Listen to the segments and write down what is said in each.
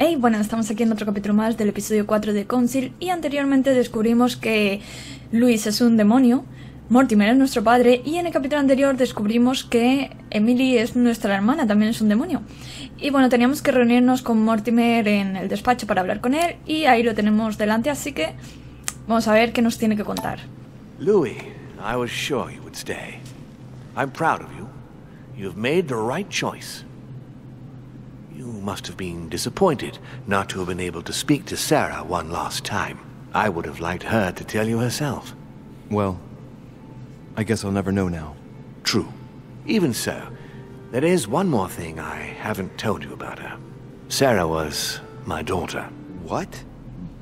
Hey, bueno, estamos aquí en otro capítulo más del episodio 4 de Council y anteriormente descubrimos que Luis es un demonio, Mortimer es nuestro padre y en el capítulo anterior descubrimos que Emily es nuestra hermana, también es un demonio. Y bueno, teníamos que reunirnos con Mortimer en el despacho para hablar con él y ahí lo tenemos delante, así que vamos a ver qué nos tiene que contar. Louis, I was sure you would stay. I'm proud of you. You've made the right choice. You must have been disappointed not to have been able to speak to Sarah one last time. I would have liked her to tell you herself. Well, I guess I'll never know now. True. Even so, there is one more thing I haven't told you about her. Sarah was my daughter. What?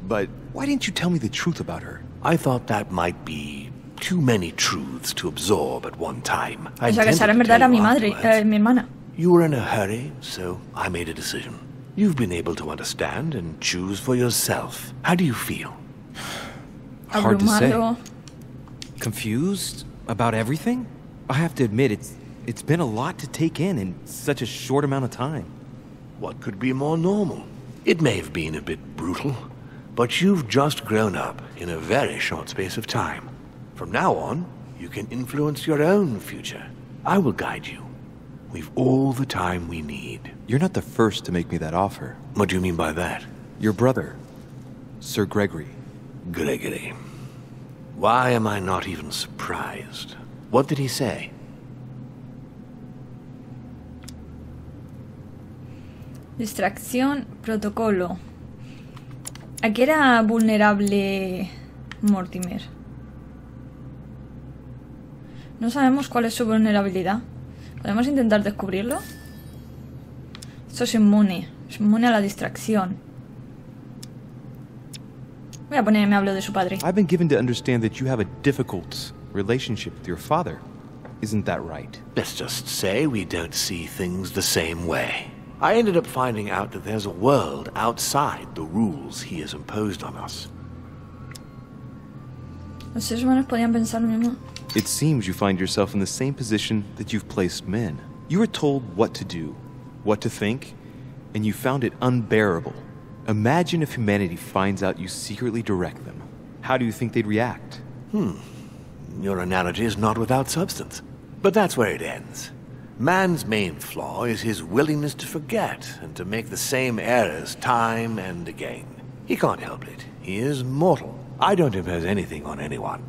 But why didn't you tell me the truth about her? I thought that might be too many truths to absorb at one time. O sea que Sarah en verdad era mi madre, mi hermana. You were in a hurry, so I made a decision. You've been able to understand and choose for yourself. How do you feel? Hard to say. Confused about everything? I have to admit, it's been a lot to take in such a short amount of time. What could be more normal? It may have been a bit brutal, but you've just grown up in a very short space of time. From now on, you can influence your own future. I will guide you. We've all the time we need. You're not the first to make me that offer. What do you mean by that? Your brother, Sir Gregory. Gregory. Why am I not even surprised? What did he say? Distracción, protocolo. ¿A qué era vulnerable Mortimer? No sabemos cuál es su vulnerabilidad. ¿Podemos intentar descubrirlo? Esto es inmune a la distracción. Voy a ponerme hablo de su padre. I've been given to understand that you have a difficult relationship with your father. Isn't that right? Let's just say we don't see things the same way. I ended up finding out that there's a world outside the rules he has imposed on us. Los seres humanos podían pensar lo mismo. It seems you find yourself in the same position that you've placed men. You were told what to do, what to think, and you found it unbearable. Imagine if humanity finds out you secretly direct them. How do you think they'd react? Your analogy is not without substance. But that's where it ends. Man's main flaw is his willingness to forget and to make the same errors time and again. He can't help it. He is mortal. I don't impose anything on anyone.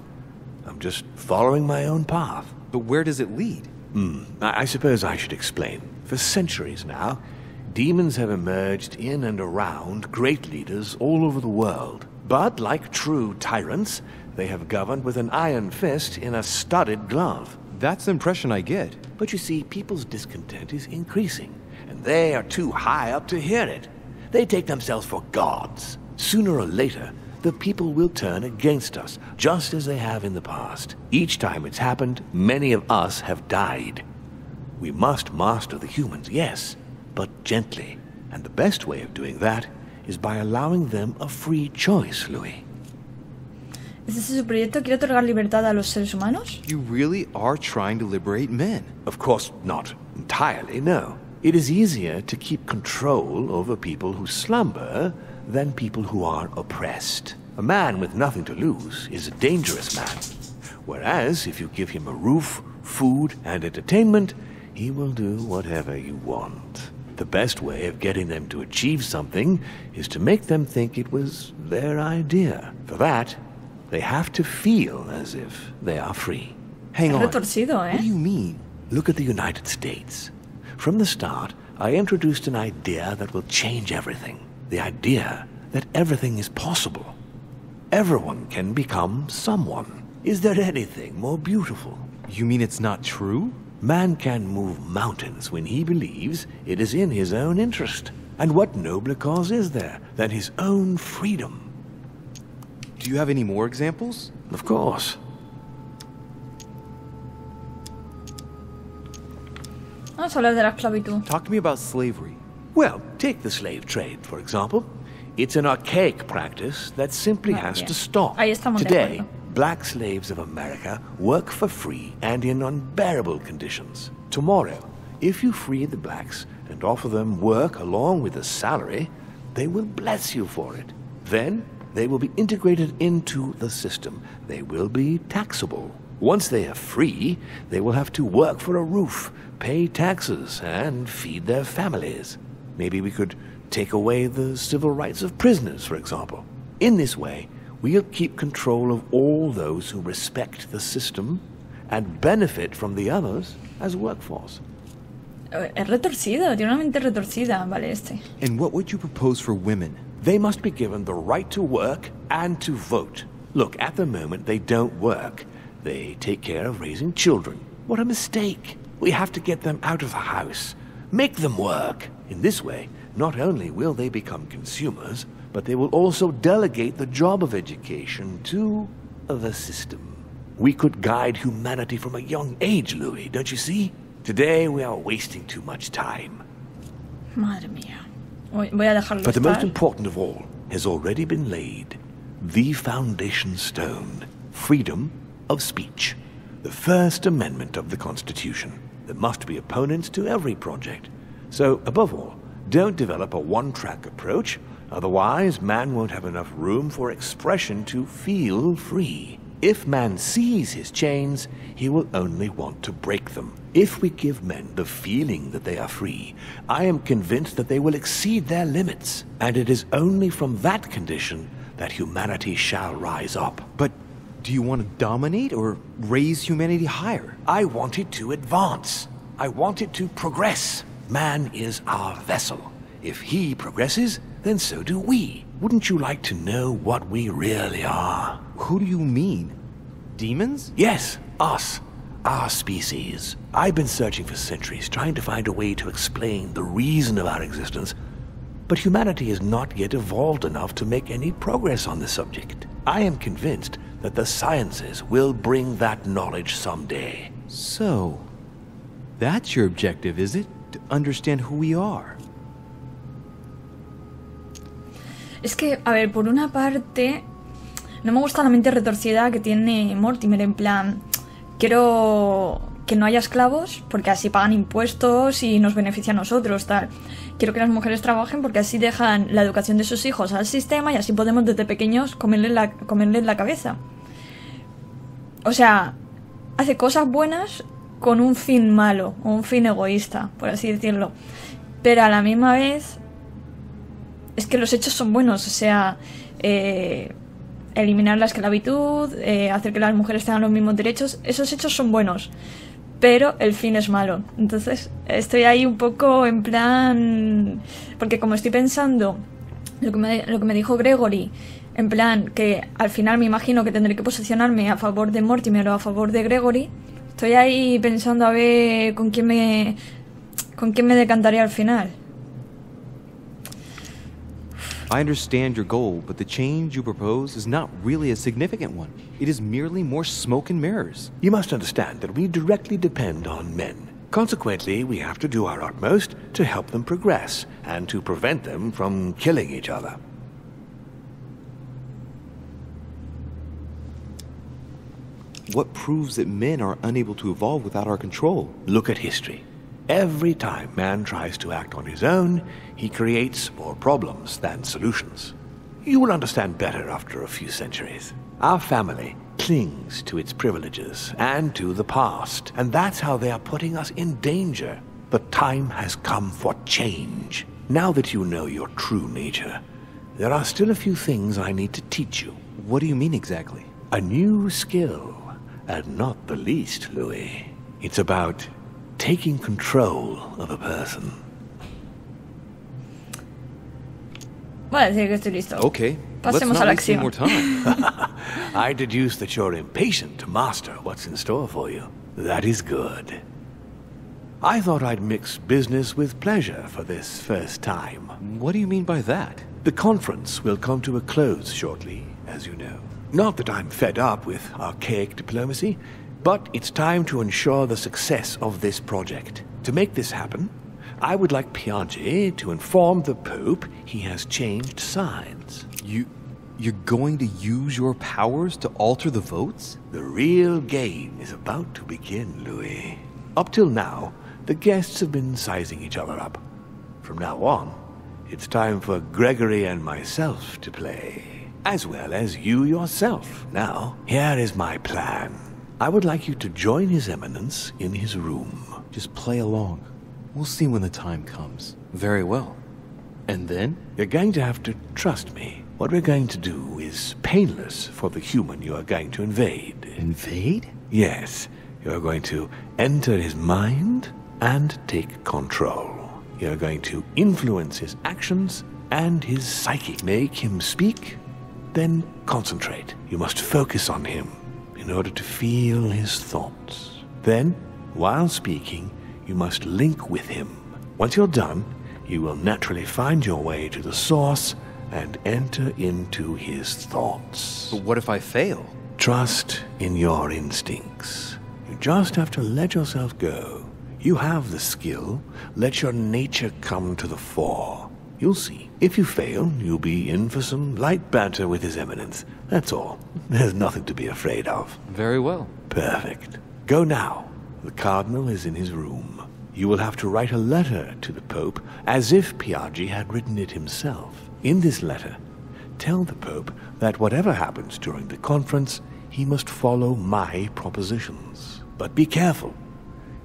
I'm just following my own path. But where does it lead? I suppose I should explain. For centuries now, demons have emerged in and around great leaders all over the world. But like true tyrants, they have governed with an iron fist in a studded glove. That's the impression I get. But you see, people's discontent is increasing, and they are too high up to hear it. They take themselves for gods. Sooner or later, the people will turn against us, just as they have in the past. Each time it's happened, many of us have died. We must master the humans, yes, but gently. And the best way of doing that is by allowing them a free choice, Louis. ¿Es ese su proyecto? ¿Quiere otorgar libertad a los seres humanos? You really are trying to liberate men. Of course, not entirely, no. It is easier to keep control over people who slumber than people who are oppressed. A man with nothing to lose is a dangerous man. Whereas, if you give him a roof, food, and entertainment, he will do whatever you want. The best way of getting them to achieve something is to make them think it was their idea. For that, they have to feel as if they are free. Hang on. Retorcido, ¿eh? What do you mean? Look at the United States. From the start, I introduced an idea that will change everything. The idea that everything is possible. Everyone can become someone. Is there anything more beautiful? You mean it's not true? Man can move mountains when he believes it is in his own interest. And what nobler cause is there than his own freedom? Do you have any more examples? Of course. Vamos a hablar de la esclavitud. Talk to me about slavery. Well, take the slave trade, for example. It's an archaic practice that simply has to stop. Ahí estamos de Today, acuerdo. black slaves of America work for free and in unbearable conditions. Tomorrow, if you free the blacks and offer them work along with a salary, they will bless you for it. Then they will be integrated into the system. They will be taxable. Once they are free, they will have to work for a roof, pay taxes, and feed their families. Maybe we could take away the civil rights of prisoners, for example. In this way, we'll keep control of all those who respect the system and benefit from the others as workforce. Es retorcido, tiene una mente retorcida, vale, este. And what would you propose for women? They must be given the right to work and to vote. Look, at the moment, they don't work. They take care of raising children. What a mistake. We have to get them out of the house. Make them work. In this way, not only will they become consumers, but they will also delegate the job of education to the system. We could guide humanity from a young age, Louis, don't you see? Today we are wasting too much time. Madre mía. Voy a dejarlo But the estar. most important of all has already been laid. The foundation stone. Freedom of speech. The First Amendment of the Constitution. There must be opponents to every project. So, above all, don't develop a one-track approach, otherwise man won't have enough room for expression to feel free. If man sees his chains, he will only want to break them. If we give men the feeling that they are free, I am convinced that they will exceed their limits, and it is only from that condition that humanity shall rise up. But do you want to dominate or raise humanity higher? I want it to advance. I want it to progress. Man is our vessel. If he progresses, then so do we. Wouldn't you like to know what we really are? Who do you mean? Demons? Yes, us. Our species. I've been searching for centuries, trying to find a way to explain the reason of our existence, but humanity has not yet evolved enough to make any progress on the subject. I am convinced that the sciences will bring that knowledge someday. So, that's your objective, is it? To understand who we are. Es que, a ver, por una parte, no me gusta la mente retorcida que tiene Mortimer, en plan, quiero que no haya esclavos porque así pagan impuestos y nos beneficia a nosotros, tal. Quiero que las mujeres trabajen porque así dejan la educación de sus hijos al sistema y así podemos desde pequeños comerles la cabeza. O sea, hace cosas buenas con un fin malo, o un fin egoísta, por así decirlo. Pero a la misma vez, es que los hechos son buenos, o sea, eliminar la esclavitud, hacer que las mujeres tengan los mismos derechos, esos hechos son buenos, pero el fin es malo. Entonces estoy ahí un poco en plan, porque como estoy pensando lo que me dijo Gregory, en plan que al final me imagino que tendré que posicionarme a favor de Mortimer o a favor de Gregory, estoy ahí pensando a ver con quién me decantaré al final. I understand your goal, but the change you propose is not really a significant one. It is merely more smoke and mirrors. You must understand that we directly depend on men. Consequently, we have to do our utmost to help them progress and to prevent them from killing each other. What proves that men are unable to evolve without our control? Look at history. Every time man tries to act on his own, he creates more problems than solutions. You will understand better after a few centuries. Our family clings to its privileges and to the past, and that's how they are putting us in danger. The time has come for change. Now that you know your true nature, there are still a few things I need to teach you. What do you mean exactly? A new skill, and not the least, Louis. It's about taking control of a person. Voy a decir que estoy listo. Okay, Pasemos let's a not la waste any acción. more time. I deduce that you're impatient to master what's in store for you. That is good. I thought I'd mix business with pleasure for this first time. What do you mean by that? The conference will come to a close shortly, as you know. Not that I'm fed up with archaic diplomacy, but it's time to ensure the success of this project. To make this happen, I would like Piaget to inform the Pope he has changed sides. You're going to use your powers to alter the votes? The real game is about to begin, Louis. Up till now, the guests have been sizing each other up. From now on, it's time for Gregory and myself to play, as well as you yourself. Now, here is my plan. I would like you to join His Eminence in his room. Just play along. We'll see when the time comes. Very well. And then? You're going to have to trust me. What we're going to do is painless for the human you are going to invade. Invade? Yes. You're going to enter his mind and take control. You're going to influence his actions and his psyche. Make him speak, then concentrate. You must focus on him in order to feel his thoughts. Then, while speaking, you must link with him. Once you're done, you will naturally find your way to the source and enter into his thoughts. But what if I fail? Trust in your instincts. You just have to let yourself go. You have the skill. Let your nature come to the fore. You'll see. If you fail, you'll be in for some light banter with His Eminence. That's all. There's nothing to be afraid of. Very well. Perfect. Go now. The Cardinal is in his room. You will have to write a letter to the Pope as if Piaggi had written it himself. In this letter, tell the Pope that whatever happens during the conference, he must follow my propositions. But be careful.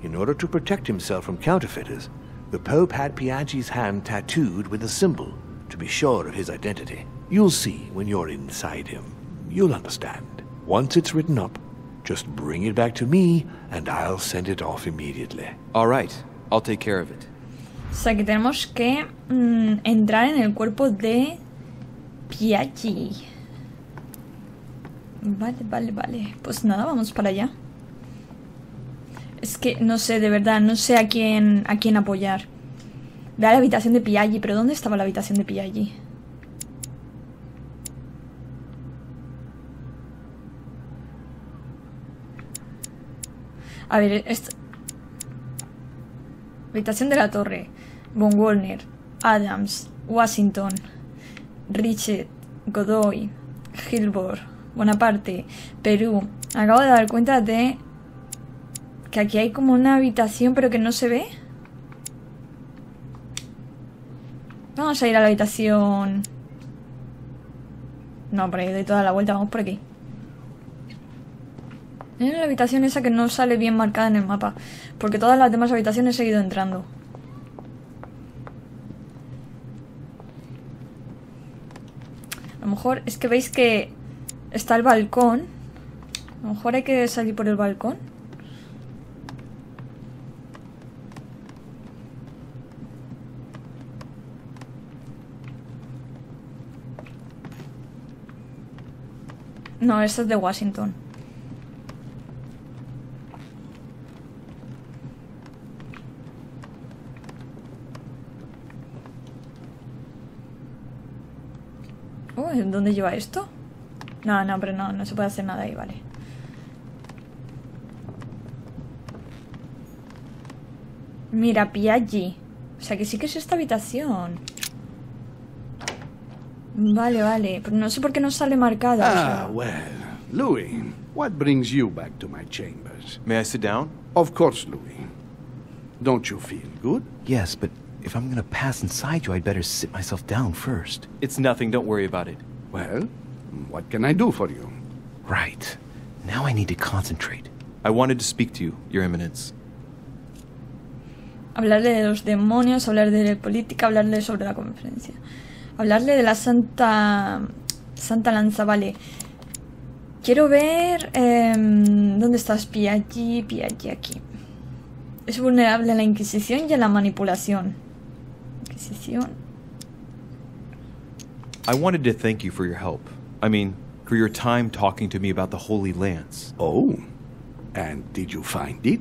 In order to protect himself from counterfeiters, the Pope had Piaggi's hand tattooed with a symbol to be sure of his identity. You'll see when you're inside him. You'll understand. Once it's written up, just bring it back to me and I'll send it off immediately. All right. I'll take care of it. O sea que tenemos que entrar en el cuerpo de Piaggi. Vale. Pues nada, vamos para allá. Es que no sé, de verdad, no sé a quién apoyar. Ve a la habitación de Piaggi, pero ¿dónde estaba la habitación de Piaggi? A ver, habitación de la Torre. Von Wallner, Adams, Washington, Richet, Godoy, Gilbert, Bonaparte, Perú. Acabo de dar cuenta de que aquí hay como una habitación pero que no se ve. Vamos a ir a la habitación... No, por ahí doy toda la vuelta, vamos por aquí. En la habitación esa que no sale bien marcada en el mapa, porque todas las demás habitaciones he ido entrando. A lo mejor es que veis que está el balcón. A lo mejor hay que salir por el balcón. No, esta es de Washington. ¿Dónde lleva esto? No, pero no se puede hacer nada ahí, vale. Mira, Piaggi. O sea que sí que es esta habitación. Vale. Pero no sé por qué no sale marcada. O sea... Well, Louis, what brings you back to my chambers? May I sit down? Of course, Louis. Don't you feel good? Yes, but if I'm gonna pass inside you, I'd better sit myself down first. It's nothing, don't worry about it. Well, what can I do for you? Right. Now I need to concentrate. I wanted to speak to you, Your Eminence. Hablarle de los demonios, hablarle de política, hablarle sobre la conferencia. Hablarle de la Santa Lanza, vale. Quiero ver... ¿dónde estás? Piaggi, aquí. Es vulnerable a la Inquisición y a la manipulación. Inquisición. I wanted to thank you for your help. I mean, for your time talking to me about the Holy Lance. Oh, and did you find it?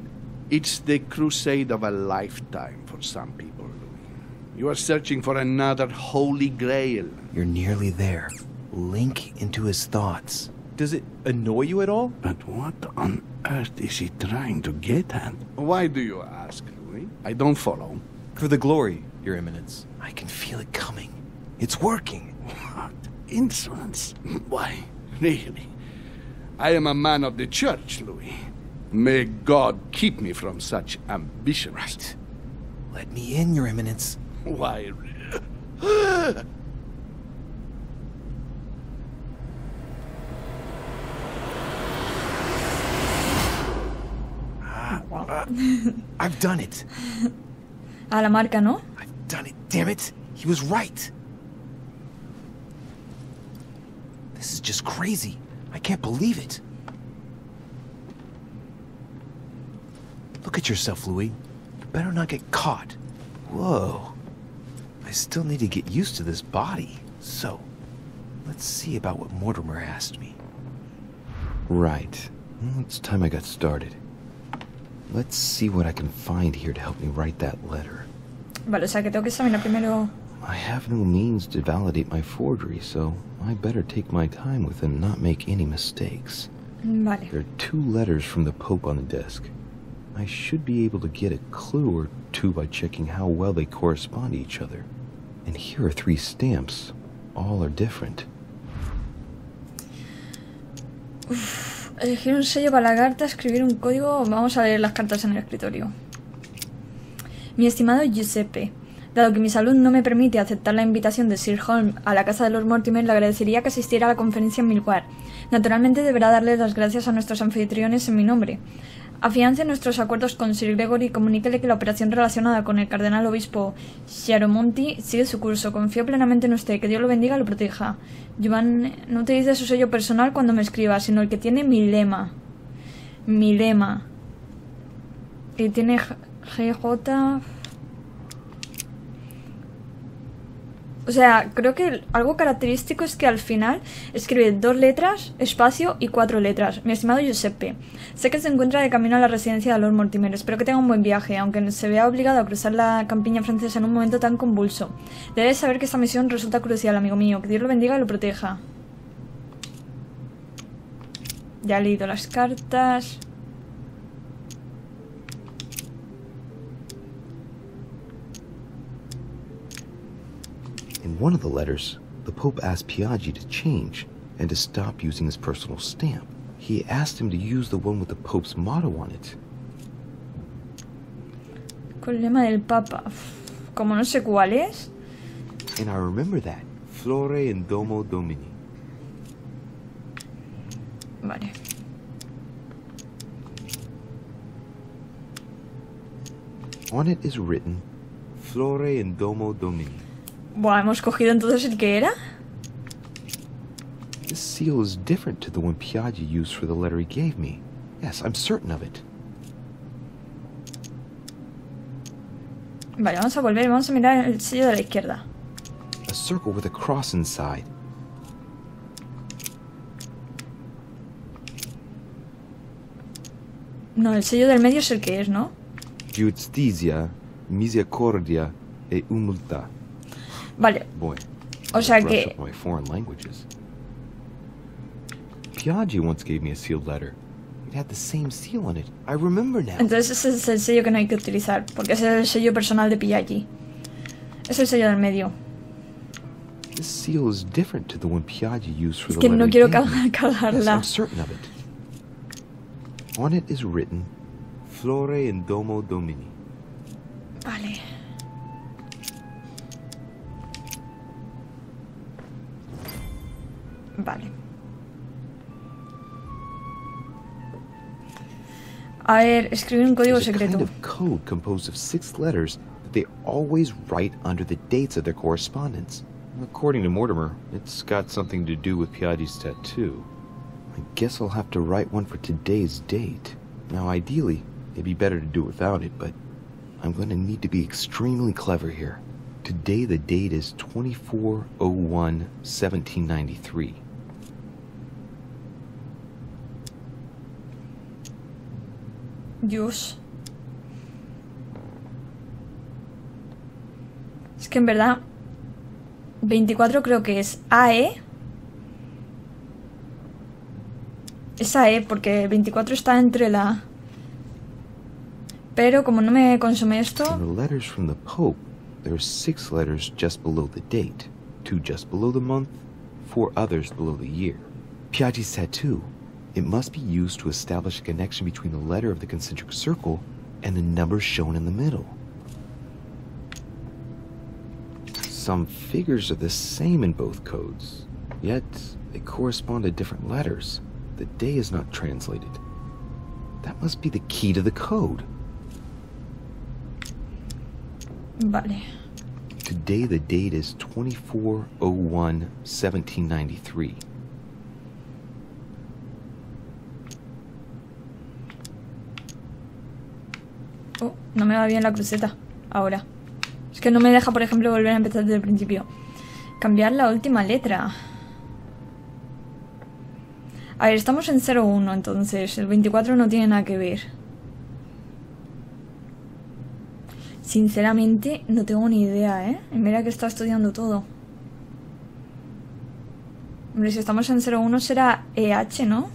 It's the crusade of a lifetime for some people, Louis. You are searching for another holy grail. You're nearly there. Link into his thoughts. Does it annoy you at all? But what on earth is he trying to get at? Why do you ask, Louis? I don't follow. For the glory, Your Eminence. I can feel it coming. It's working. What insolence. Why, really? I am a man of the church, Louis. May God keep me from such ambitions. Right. Let me in, Your Eminence. Why... I've done it. A la marca, ¿no? I've done it, damn it. He was right. This is just crazy. I can't believe it. Look at yourself, Louis. You better not get caught. Whoa. I still need to get used to this body. So, let's see about what Mortimer asked me. Right. Well, it's time I got started. Let's see what I can find here to help me write that letter. Vale, o sea que tengo que examinar primero. I have no means to validate my forgery, so I better take my time with it and not make any mistakes. Vale. There are 2 letters from the Pope on the desk. I should be able to get a clue or 2 by checking how well they correspond to each other. And here are 3 stamps. All are different. Elegir un sello para la carta, escribir un código. Vamos a leer las cartas en el escritorio. Mi estimado Giuseppe, dado que mi salud no me permite aceptar la invitación de Sir Holmes a la casa de Lord Mortimer, le agradecería que asistiera a la conferencia en Milward. Naturalmente deberá darle las gracias a nuestros anfitriones en mi nombre. Afiance nuestros acuerdos con Sir Gregory y comuníquele que la operación relacionada con el cardenal obispo Chiaramonti sigue su curso. Confío plenamente en usted. Que Dios lo bendiga y lo proteja. Joan, no utilice su sello personal cuando me escriba, sino el que tiene mi lema. Mi lema. Y tiene GJ... O sea, creo que algo característico es que al final escribe 2 letras, espacio y 4 letras. Mi estimado Giuseppe, sé que se encuentra de camino a la residencia de Lord Mortimer. Espero que tenga un buen viaje, aunque se vea obligado a cruzar la campiña francesa en un momento tan convulso. Debes saber que esta misión resulta crucial, amigo mío. Que Dios lo bendiga y lo proteja. Ya he leído las cartas. In one of the letters, the Pope asked Piaggi to change and to stop using his personal stamp. He asked him to use the one with the Pope's motto on it. Con el lema del Papa. Como no sé cuál es. And I remember that. Flore in domo domini. Vale. On it is written, Flore in domo domini. Buah, hemos cogido entonces el que era. This seal is different to the one Piaggi used for the letter he gave me. Yes, I'm certain of it. Vale, vamos a volver y vamos a mirar el sello de la izquierda. A circle with a cross inside. No, el sello del medio es el que es, ¿no? Justicia, misericordia e humildad. Vale. Boy, O sea brush que... up my foreign languages. Piaggi once gave me a sealed letter. It had the same seal on it. I remember now. Entonces ese es el sello que no hay que utilizar, porque ese es el sello personal de Piaggi. Es el sello del medio. This seal is different to the one Piaggi used for Es the que letter no he quiero gave me. Yes, cagarla. I'm certain of it. On it is written, Flore in domo domini. Vale. Vale. A ver, escribir un código There's a secreto. kind of code composed of 6 letters that they always write under the dates of their correspondence. According to Mortimer, it's got something to do with Piaggi's tattoo. I guess I'll have to write one for today's date. Now, ideally, it'd be better to do it without it, but I'm going to need to be extremely clever here. Today the date is 24/01/1793. Dios. Es que en verdad 24 creo que es AE. Es AE porque 24 está entre la... Pero como no me consume esto... In the letters from the Pope, there are 6 letters just below the date, 2 just below the month, 4 others below the year. Piaggi's tattoo. It must be used to establish a connection between the letter of the concentric circle and the numbers shown in the middle. Some figures are the same in both codes, yet they correspond to different letters. The day is not translated. That must be the key to the code. Vale. Today the date is 24/01/1793. Oh, no me va bien la cruceta ahora. Es que no me deja, por ejemplo, volver a empezar desde el principio. Cambiar la última letra. A ver, estamos en 01, entonces el 24 no tiene nada que ver. Sinceramente, no tengo ni idea, ¿eh? Y mira que está estudiando todo. Hombre, si estamos en 01 será EH, ¿no?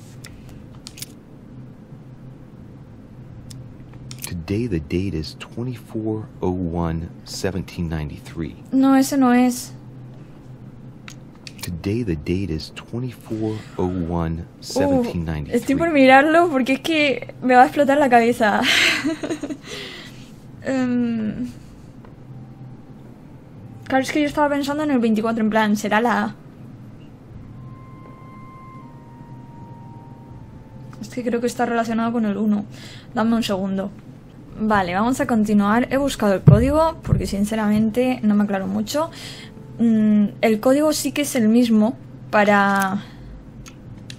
Today the date is 24/01/1793. No, ese no es. Today the date is 24/01/1793. Estoy por mirarlo porque es que me va a explotar la cabeza. Claro, es que yo estaba pensando en el 24, en plan, será la A. Es que creo que está relacionado con el 1. Dame un segundo. Vale, vamos a continuar. He buscado el código porque sinceramente no me aclaro mucho. El código sí que es el mismo para...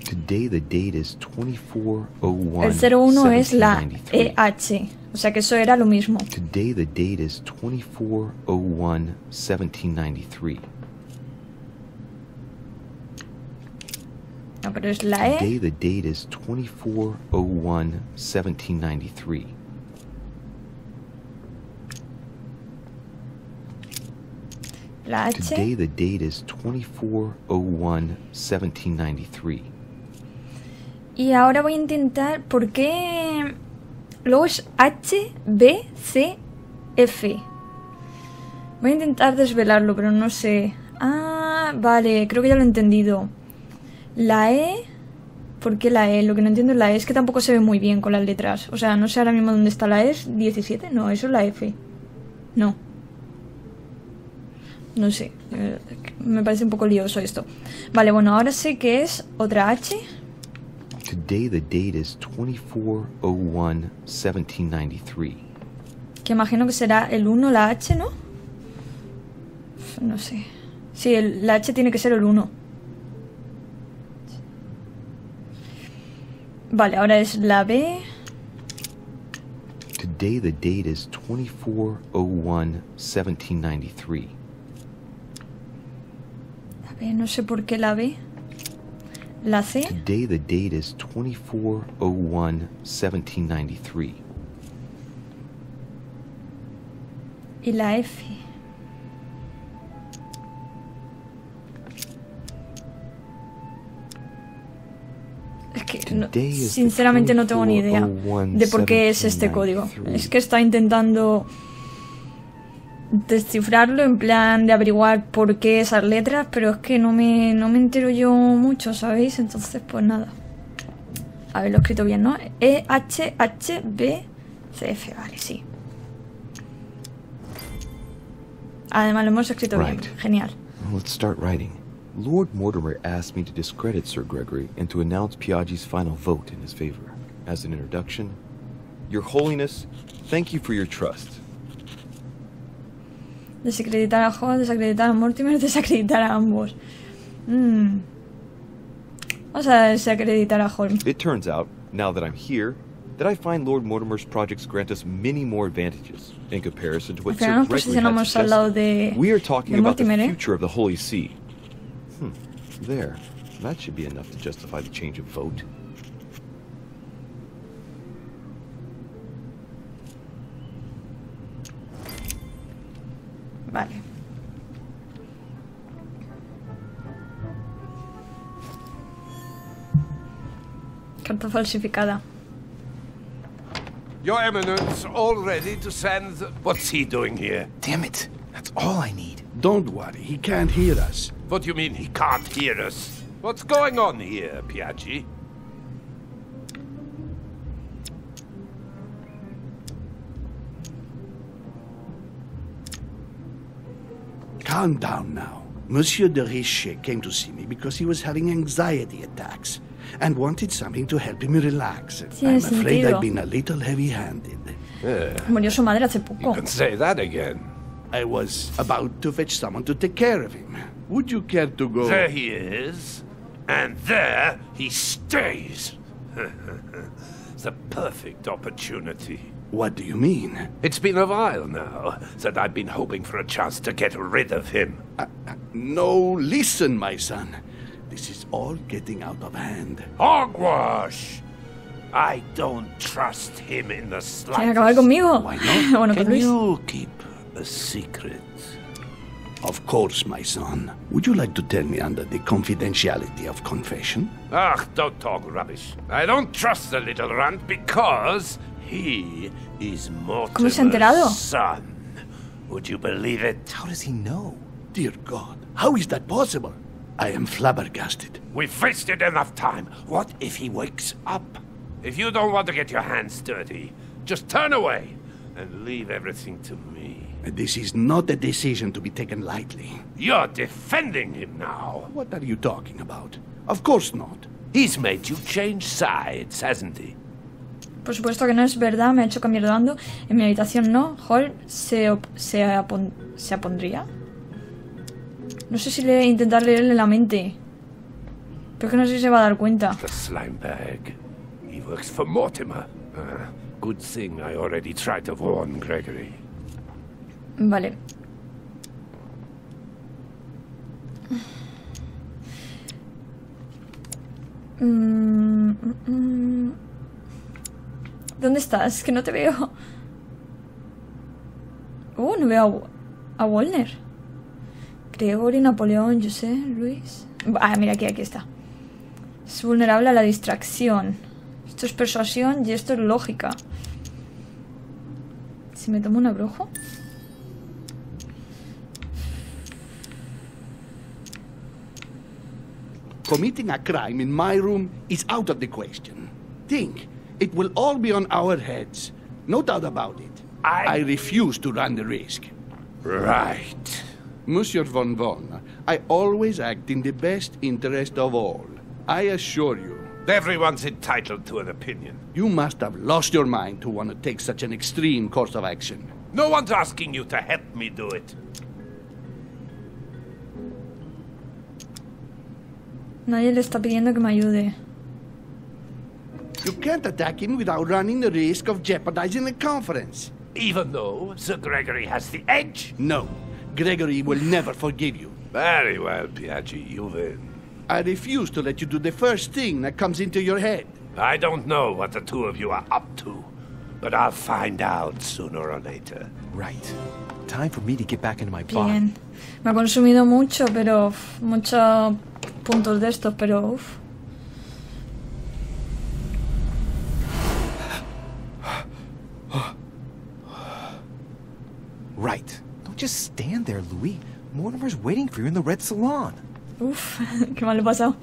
Today the date is 24/01. El 01 es la EH. O sea que eso era lo mismo. Today the date is 24/01/1793. No, pero es la E. Today the date is 24/01/1793. La H. Today the date is 24/01/1793. Y ahora voy a intentar... ¿Por qué...? Luego es H, B, C, F. Voy a intentar desvelarlo, pero no sé. Ah, vale, creo que ya lo he entendido. La E... ¿Por qué la E? Lo que no entiendo es la E. Es que tampoco se ve muy bien con las letras. O sea, no sé ahora mismo dónde está la E. ¿Es 17? No, eso es la F. No. No sé. Me parece un poco lioso esto. Vale, bueno, ahora sé que es otra H. Today the date is 24/01/1793. Que imagino que será el 1, la H, ¿no? No sé. Sí, la H tiene que ser el 1. Vale, ahora es la B. Today the date is 24/01/1793. La B, no sé por qué la B. La C. Today the date is 24/01/1793. Y la F. Es que no, sinceramente no tengo ni idea de por qué es este código. Es que está intentando descifrarlo en plan de averiguar por qué esas letras, pero es que no me entero yo mucho, ¿sabéis? Entonces, pues nada. A ver, lo he escrito bien, ¿no? E, H, H, B, C, F. Vale, sí. Además, lo hemos escrito bien. Genial. Let's start writing. Lord Mortimer asked me to discredit Sir Gregory and to announce Piaggi's final vote in his favor. As an introduction, Your Holiness, thank you for your trust. Desacreditar a Hall, desacreditar a Mortimer, desacreditar a ambos. Vamos a desacreditar a Hall. It turns out, now that I'm here, that I find Lord Mortimer's projects grant us many more advantages in comparison to what Sir Gregory had suggested. We are talking about the future of the Holy See. There. That should be enough to justify the change of vote. Vale. Carta falsificada. Your Eminence, all ready to send... What's he doing here? Damn it. That's all I need. Don't worry, he can't hear us. What do you mean he can't hear us? What's going on here, Piaggi? Calm down now. Monsieur de Richer came to see me because he was having anxiety attacks and wanted something to help him relax. Tiene I'm afraid sentido. I've been a little heavy-handed. Murió su madre hace poco. You can say that again. I was about to fetch someone to take care of him. Would you care to go? There he is. And there he stays. It's a perfect opportunity. What do you mean? It's been a while now that I've been hoping for a chance to get rid of him. No, listen, my son. This is all getting out of hand. Hogwash! I don't trust him in the ¿Quiere acabar slightest. conmigo? Why not? Bueno, con Can Luis. you keep a secret? Of course, my son. Would you like to tell me under the confidentiality of confession? Ah, don't talk rubbish. I don't trust the little runt because he is ¿Cómo se ha enterado? Mortimer's son. Would you believe it? How does he know? Dear God, how is that possible? I am flabbergasted. We've wasted enough time. What if he wakes up? If you don't want to get your hands dirty, just turn away and leave everything to me. This is not a decision to be taken lightly. You're defending him now. What are you talking about? Of course not. He's made you change sides, hasn't he? Por supuesto que no es verdad, me ha hecho cambiar de bando. En mi habitación no. Hall se apondría. No sé si intentar leerle la mente. Pero es que no sé si se va a dar cuenta. The slime bag. He works for Mortimer. Good thing I already tried to warn Gregory. Vale. ¿Dónde estás? Que no te veo. No veo a Wolner. Gregory, Napoleón, José, Luis. Ah, mira, aquí está. Es vulnerable a la distracción. Esto es persuasión y esto es lógica. Si me tomo un abrojo. Committing a crime in my room is out of the question. Think, it will all be on our heads. No doubt about it. I refuse to run the risk. Right. Monsieur von Von, I always act in the best interest of all. I assure you. Everyone's entitled to an opinion. You must have lost your mind to want to take such an extreme course of action. No one's asking you to help me do it. Nadie le está pidiendo que me ayude. You can't attack him without running the risk of jeopardizing the conference. Even though Sir Gregory has the edge? No, Gregory will never forgive you. Very well, Piaggi, you win. I refuse to let you do the first thing that comes into your head. I don't know what the two of you are up to, but I'll find out sooner or later. Right. Time for me to get back into my body. Bien. Me ha consumido mucho, pero... muchos puntos de estos, pero... Right. Don't just stand there, Louis. Mortimer's waiting for you in the red salon. Uf, qué mal le he pasado.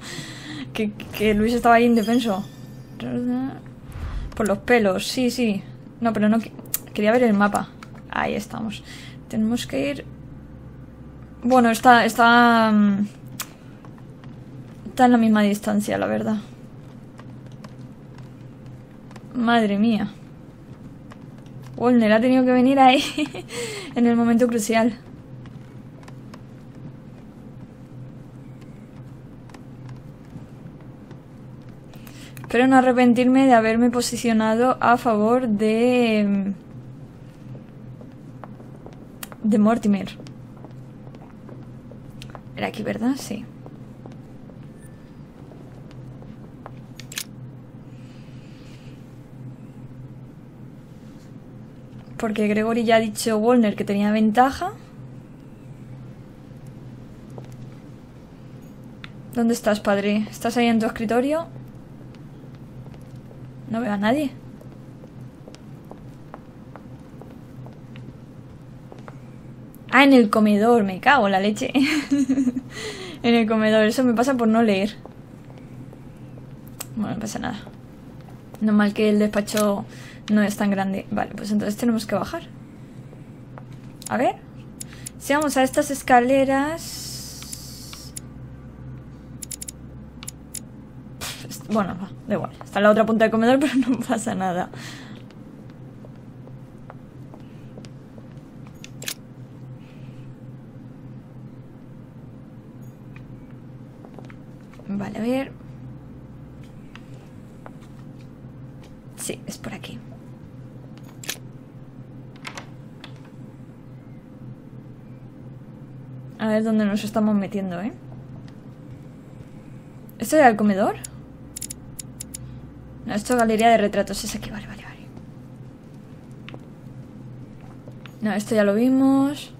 Que Luis estaba ahí indefenso. Por los pelos, sí, sí. No, pero no... Quería ver el mapa. Ahí estamos. Tenemos que ir... Bueno, está en la misma distancia, la verdad. Madre mía. Wolner ha tenido que venir ahí en el momento crucial. Espero no arrepentirme de haberme posicionado a favor de Mortimer. Era aquí, ¿verdad? Sí. Porque Gregory ya ha dicho Wolner que tenía ventaja. ¿Dónde estás, padre? ¿Estás ahí en tu escritorio? No veo a nadie. Ah, en el comedor, me cago en la leche. En el comedor, eso me pasa por no leer. Bueno, no pasa nada. No mal que el despacho no es tan grande. Vale, pues entonces tenemos que bajar. A ver. Si vamos a estas escaleras... Bueno, da igual. Está en la otra punta del comedor, pero no pasa nada. Vale, a ver... Sí, es por aquí. A ver dónde nos estamos metiendo, ¿eh? ¿Esto era el comedor? No, esto es galería de retratos. Es aquí, vale, vale, vale. No, esto ya lo vimos.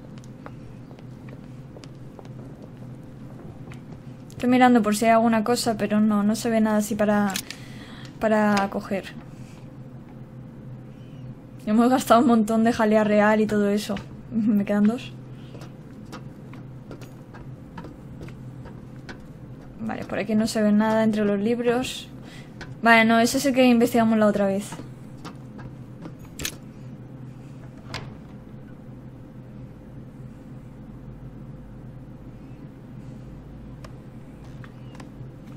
Estoy mirando por si hay alguna cosa, pero no se ve nada así para coger. Hemos gastado un montón de jalea real y todo eso. Me quedan 2. Vale, por aquí no se ve nada entre los libros. Vale, no, ese es el que investigamos la otra vez.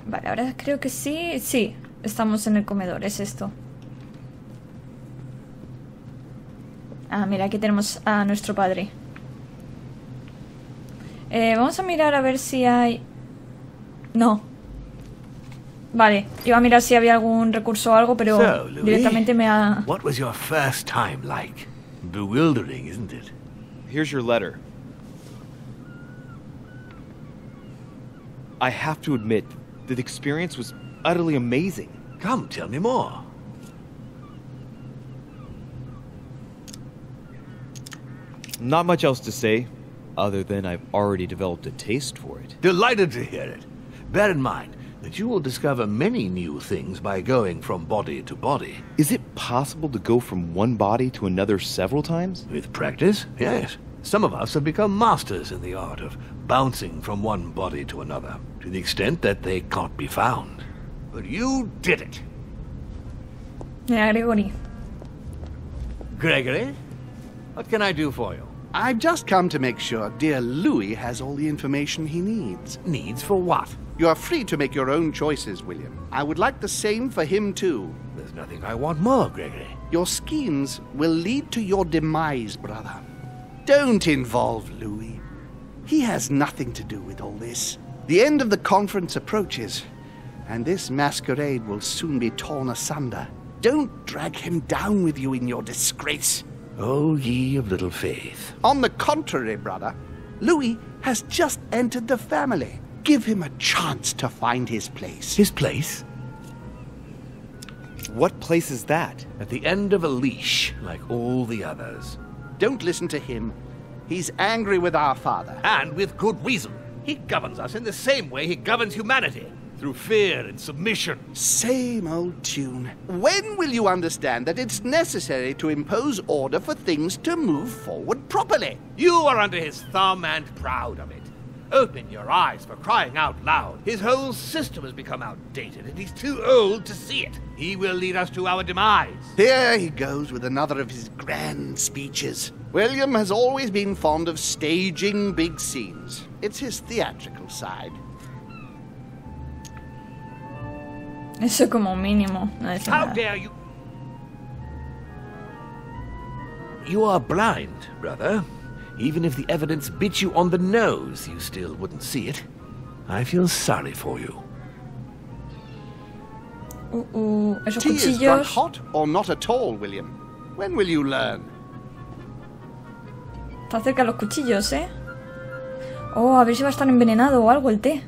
Vale, ahora creo que sí. Sí, estamos en el comedor, es esto. Ah, mira, aquí tenemos a nuestro padre. Vamos a mirar a ver si hay... No. Vale, iba a mirar si había algún recurso o algo, pero So, Louis, directamente me ha... what was your first time like? Bewildering, isn't it? Here's your letter. I have to admit that the experience was utterly amazing. Come, tell me more. Not much else to say, other than I've already developed a taste for it. Delighted to hear it. Bear in mind that you will discover many new things by going from body to body. Is it possible to go from one body to another several times? With practice, yes. Some of us have become masters in the art of bouncing from one body to another, to the extent that they can't be found. But you did it. Mira, Gregory. Gregory, what can I do for you? I've just come to make sure dear Louis has all the information he needs. Needs for what? You are free to make your own choices, William. I would like the same for him too. There's nothing I want more, Gregory. Your schemes will lead to your demise, brother. Don't involve Louis. He has nothing to do with all this. The end of the conference approaches, and this masquerade will soon be torn asunder. Don't drag him down with you in your disgrace. Oh, ye of little faith. On the contrary, brother, Louis has just entered the family. Give him a chance to find his place. His place? What place is that? At the end of a leash, like all the others. Don't listen to him. He's angry with our father. And with good reason. He governs us in the same way he governs humanity. Through fear and submission. Same old tune. When will you understand that it's necessary to impose order for things to move forward properly? You are under his thumb and proud of it. Open your eyes, for crying out loud. His whole system has become outdated, and he's too old to see it. He will lead us to our demise. Here he goes with another of his grand speeches. William has always been fond of staging big scenes. It's his theatrical side. Eso como mínimo. No dice How nada. dare you? You are blind, brother. Even if the evidence bit you on the nose, you still wouldn't see it. I feel sorry for you. Esos Tea is drunk cuchillos. hot or not at all, William? When will you learn? Está cerca los cuchillos, ¿eh? Oh, a ver si va a estar envenenado o algo el té.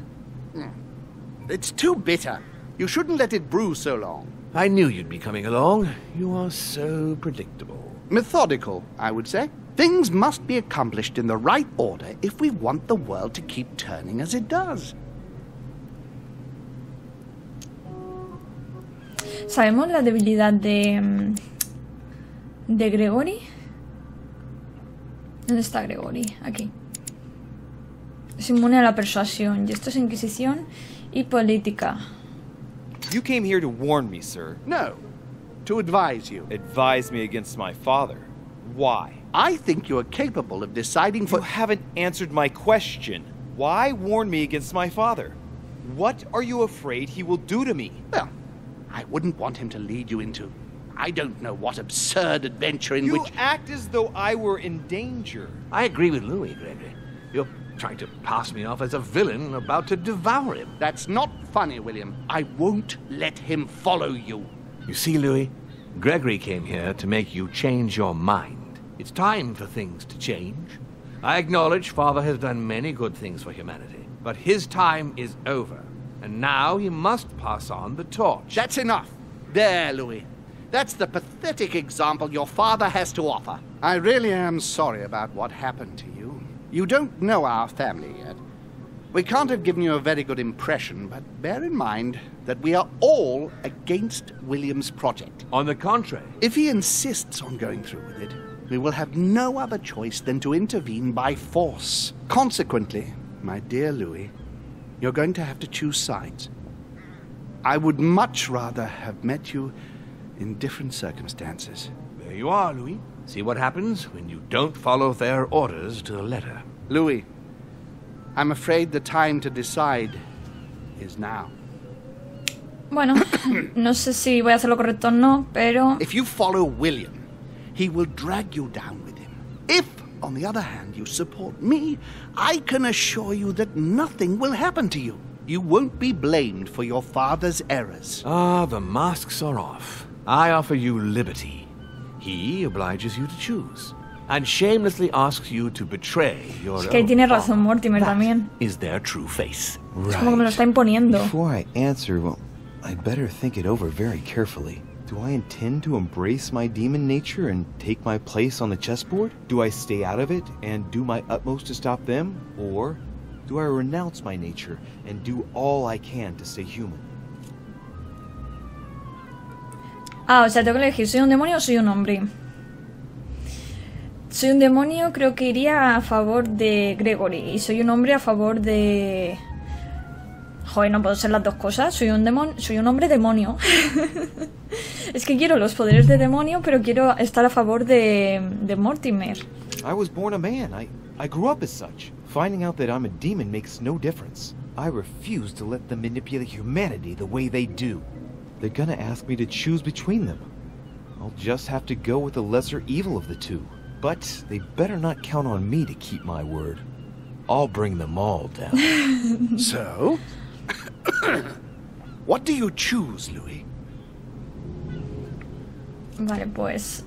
It's too bitter. You shouldn't let it brew so long. I knew you'd be coming along. You are so predictable. Methodical, I would say. Things must be accomplished in the right order if we want the world to keep turning as it does. ¿Sabemos la debilidad de Gregory? ¿Dónde está Gregory? Aquí. Es inmune a la persuasión. Y esto es Inquisición y política. You came here to warn me, sir. No, to advise you. Advise me against my father. Why? I think you are capable of deciding for... You haven't answered my question. Why warn me against my father? What are you afraid he will do to me? Well, I wouldn't want him to lead you into... I don't know what absurd adventure in which... You act as though I were in danger. I agree with Louis, Gregory. You're trying to pass me off as a villain about to devour him. That's not funny, William. I won't let him follow you. You see, Louis, Gregory came here to make you change your mind. It's time for things to change. I acknowledge Father has done many good things for humanity, but his time is over, and now he must pass on the torch. That's enough. There, Louis. That's the pathetic example your father has to offer. I really am sorry about what happened to you. You don't know our family yet. We can't have given you a very good impression, but bear in mind that we are all against William's project. On the contrary. If he insists on going through with it, we will have no other choice than to intervene by force. Consequently, my dear Louis, you're going to have to choose sides. I would much rather have met you in different circumstances. There you are, Louis. See what happens when you don't follow their orders to the letter. Louis, I'm afraid the time to decide is now. Bueno, no sé si voy a hacer lo correcto o no, pero... If you follow William, he will drag you down with him. If, on the other hand, you support me, I can assure you that nothing will happen to you. You won't be blamed for your father's errors. Ah, the masks are off. I offer you liberty. He obliges you to choose, and shamelessly asks you to betray your Es que ahí tiene razón Mortimer también. Is their true face. Es como que me lo está imponiendo. Before I answer, well, I'd better think it over very carefully. Do I intend to embrace my demon nature and take my place on the chessboard? Do I stay out of it and do my utmost to stop them? Or do I renounce my nature and do all I can to stay human? Ah, o sea, tengo que elegir, ¿soy un demonio o soy un hombre? Soy un demonio, creo que iría a favor de Gregory. Y soy un hombre a favor de... Joder, no puedo ser las dos cosas. Soy un hombre demonio. Es que quiero los poderes de demonio, pero quiero estar a favor de Mortimer. I was born a man. I grew up as such. Finding out that I'm a demon makes no difference. I refuse to let them manipulate humanity the way they do. They're gonna ask me to choose between them. I'll just have to go with the lesser evil of the two. But they better not count on me to keep my word. I'll bring them all down. So? What do you choose, Louis? Vale, pues...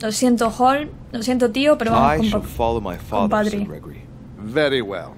Lo siento, Hall. Lo siento, tío, pero I vamos shall follow my father, compadre. said Gregory. Very well.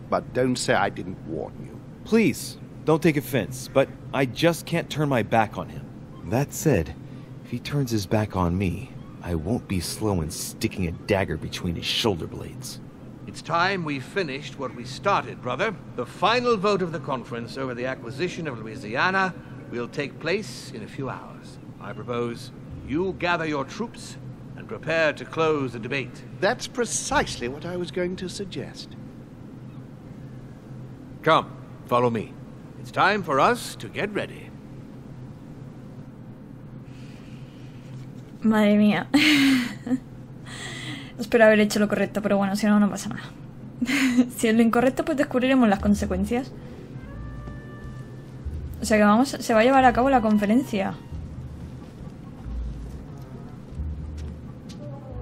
But don't say I didn't warn you. Please, don't take offense, but I just can't turn my back on him. That said, if he turns his back on me, I won't be slow in sticking a dagger between his shoulder blades. It's time we finished what we started, brother. The final vote of the conference over the acquisition of Louisiana will take place in a few hours. I propose you gather your troops and prepare to close the debate. That's precisely what I was going to suggest. Come, follow me. It's time for us to get ready. Madre mía. Espero haber hecho lo correcto, pero bueno, si no, no pasa nada. Si es lo incorrecto, pues descubriremos las consecuencias. O sea que se va a llevar a cabo la conferencia.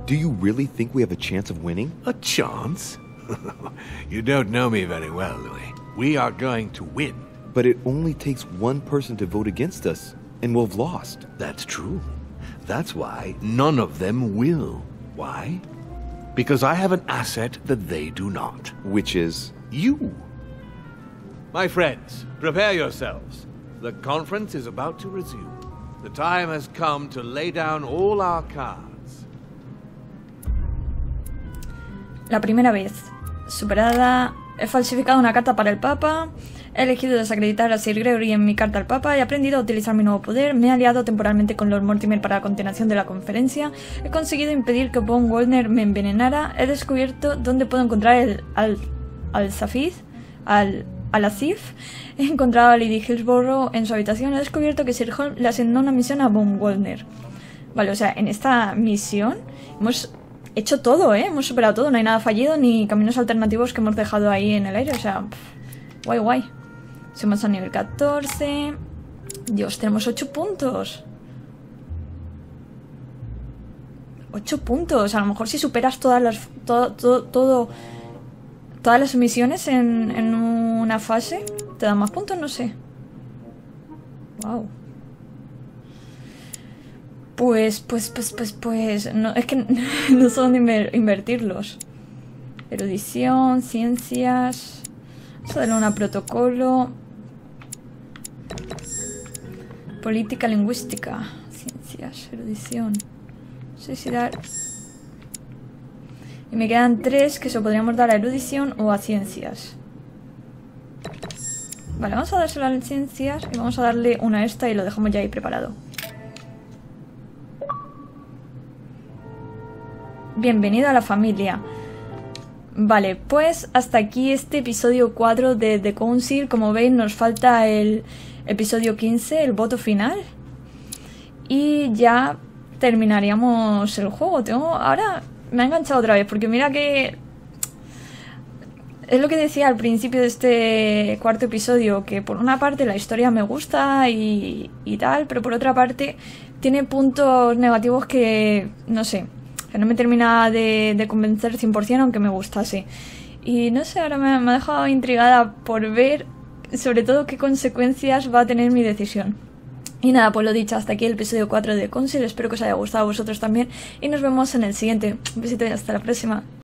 Do you really think we have a chance of winning? A chance? You don't know me very well, Louis. We are going to win. But it only takes one person to vote against us, and we'll have lost. That's true. That's why none of them will. Why? Because I have an asset that they do not. Which is? You. My friends, prepare yourselves. The conference is about to resume. The time has come to lay down all our cards. La primera vez. Superada. He falsificado una carta para el Papa. He elegido desacreditar a Sir Gregory en mi carta al Papa. He aprendido a utilizar mi nuevo poder. Me he aliado temporalmente con Lord Mortimer para la continuación de la conferencia. He conseguido impedir que Von Goldner me envenenara. He descubierto dónde puedo encontrar al-Azif. He encontrado a Lady Hillsborough en su habitación. He descubierto que Sir Holmes le asignó una misión a Von Goldner. Vale, o sea, en esta misión hemos hecho todo, ¿eh? Hemos superado todo, no hay nada fallido ni caminos alternativos que hemos dejado ahí en el aire, o sea, guay, guay. Somos a nivel 14. Dios, tenemos 8 puntos. 8 puntos, a lo mejor si superas todas las todas las misiones en una fase, te dan más puntos, no sé. Wow. Pues, no, es que no sé dónde invertirlos. Erudición, ciencias. Vamos a darle una protocolo. Política lingüística. Ciencias, erudición. No sé si dar. Y me quedan 3 que se podríamos dar a erudición o a ciencias. Vale, vamos a dárselo a ciencias y vamos a darle una a esta y lo dejamos ya ahí preparado. Bienvenido a la familia. Vale, pues hasta aquí este episodio 4 de The Council. Como veis, nos falta el episodio 15, el voto final. Y ya terminaríamos el juego. Ahora me ha enganchado otra vez, porque mira que... Es lo que decía al principio de este cuarto episodio, que por una parte la historia me gusta y tal, pero por otra parte tiene puntos negativos que, no sé, que no me termina de convencer 100%, aunque me gustase. Y no sé, ahora me ha dejado intrigada por ver sobre todo qué consecuencias va a tener mi decisión. Y nada, pues lo dicho, hasta aquí el episodio 4 de Council. Espero que os haya gustado a vosotros también y nos vemos en el siguiente. Un besito y hasta la próxima.